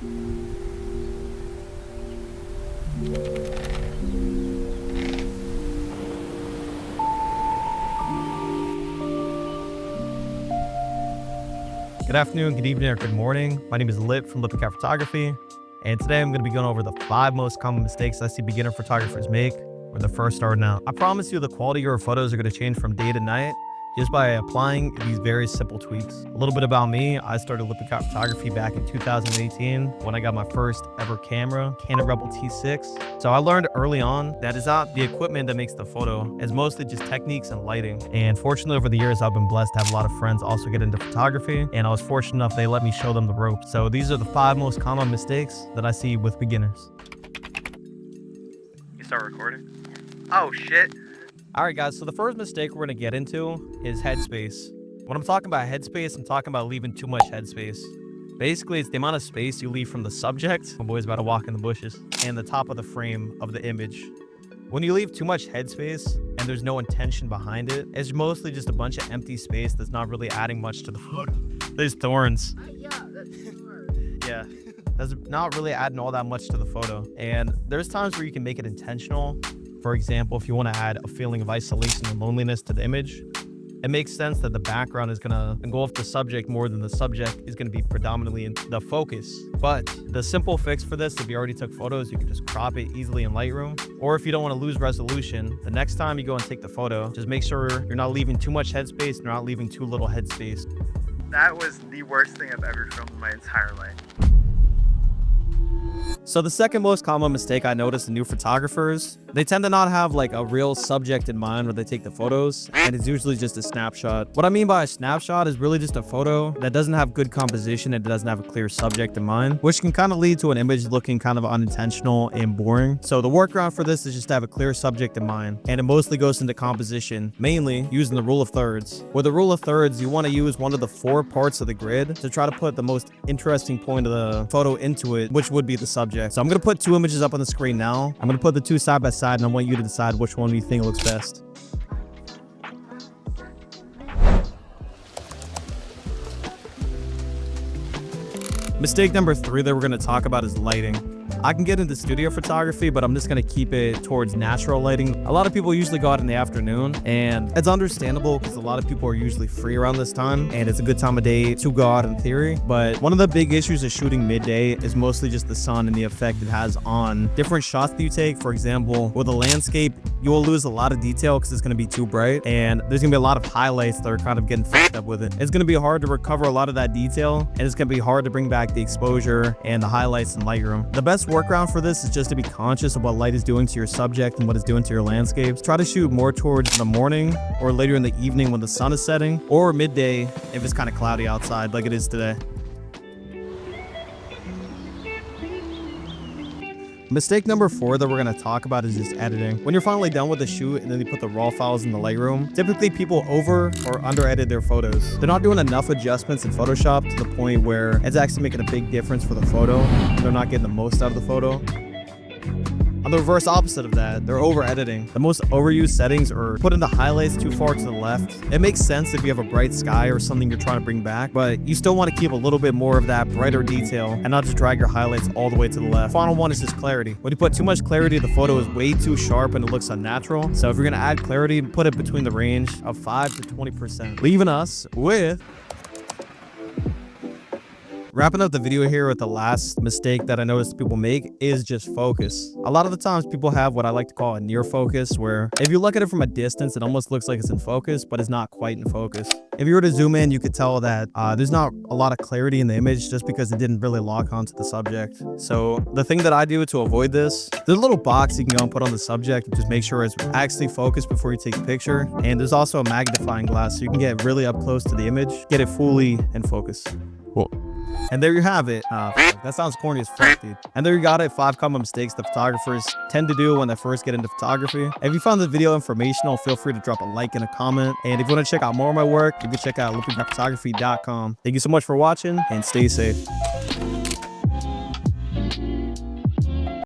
Good afternoon, good evening, or good morning. My name is Lit from Lippicat Photography, and today I'm going to be going over the 5 most common mistakes I see beginner photographers make when they're first starting out. I promise you the quality of your photos are going to change from day to night just by applying these very simple tweaks. A little bit about me: I started Lippicat Photography back in 2018 when I got my first ever camera, Canon Rebel T6. So I learned early on that it's not the equipment that makes the photo, it's mostly just techniques and lighting. And fortunately, over the years, I've been blessed to have a lot of friends also get into photography, and I was fortunate enough they let me show them the ropes. So these are the 5 most common mistakes that I see with beginners. You start recording? Oh shit. All right, guys, so the first mistake we're going to get into is headspace. When I'm talking about headspace, I'm talking about leaving too much headspace. Basically, it's the amount of space you leave from the subject, my boy's about to walk in the bushes, and the top of the frame of the image. When you leave too much headspace and there's no intention behind it, it's mostly just a bunch of empty space that's not really adding much to the photo. There's thorns. Yeah, that's not really adding all that much to the photo. And there's times where you can make it intentional. For example, if you want to add a feeling of isolation and loneliness to the image, it makes sense that the background is going to engulf the subject more than the subject is going to be predominantly in the focus. But the simple fix for this, if you already took photos, you can just crop it easily in Lightroom. Or if you don't want to lose resolution, the next time you go and take the photo, just make sure you're not leaving too much headspace and you're not leaving too little headspace. That was the worst thing I've ever filmed in my entire life. So the second most common mistake I notice in new photographers, they tend to not have like a real subject in mind when they take the photos, and it's usually just a snapshot. What I mean by a snapshot is really just a photo that doesn't have good composition and doesn't have a clear subject in mind, which can kind of lead to an image looking kind of unintentional and boring. So the workaround for this is just to have a clear subject in mind, and it mostly goes into composition, mainly using the rule of thirds. With the rule of thirds, you want to use one of the 4 parts of the grid to try to put the most interesting point of the photo into it, which would be the subject. So I'm going to put 2 images up on the screen now. I'm going to put the 2 side by side, and I want you to decide which one you think looks best. Mistake number 3 that we're going to talk about is lighting. I can get into studio photography, but I'm just going to keep it towards natural lighting. A lot of people usually go out in the afternoon, and it's understandable because a lot of people are usually free around this time, and it's a good time of day to go out in theory. But one of the big issues of shooting midday is mostly just the sun and the effect it has on different shots that you take. For example, with a landscape, you will lose a lot of detail because it's going to be too bright, and there's going to be a lot of highlights that are kind of getting fucked up with it. It's going to be hard to recover a lot of that detail, and it's going to be hard to bring back the exposure and the highlights in Lightroom. The best workaround for this is just to be conscious of what light is doing to your subject and what it's doing to your landscapes. Try to shoot more towards the morning or later in the evening when the sun is setting, or midday if it's kind of cloudy outside like it is today. Mistake number 4 that we're going to talk about is just editing. When you're finally done with the shoot and then you put the raw files in the Lightroom, typically people over or under edit their photos. They're not doing enough adjustments in Photoshop to the point where it's actually making a big difference for the photo. They're not getting the most out of the photo. On the reverse opposite of that, they're over editing. The most overused settings are putting the highlights too far to the left. It makes sense if you have a bright sky or something you're trying to bring back, but you still want to keep a little bit more of that brighter detail and not just drag your highlights all the way to the left. Final one is just clarity. When you put too much clarity, the photo is way too sharp and it looks unnatural. So if you're going to add clarity, put it between the range of 5 to 20%. Leaving us with... Wrapping up the video here with the last mistake that I noticed people make is just focus. A lot of the times people have what I like to call a near focus, where if you look at it from a distance, it almost looks like it's in focus, but it's not quite in focus. If you were to zoom in, you could tell that there's not a lot of clarity in the image just because it didn't really lock onto the subject. So the thing that I do to avoid this, there's a little box you can go and put on the subject and just make sure it's actually focused before you take the picture. And there's also a magnifying glass so you can get really up close to the image, get it fully in focus. Cool. And there you have it. That sounds corny as fuck, dude. And there you got it. 5 common mistakes that photographers tend to do when they first get into photography. If you found the video informational, feel free to drop a like and a comment. And if you want to check out more of my work, you can check out lippicaphotography.com. Thank you so much for watching and stay safe.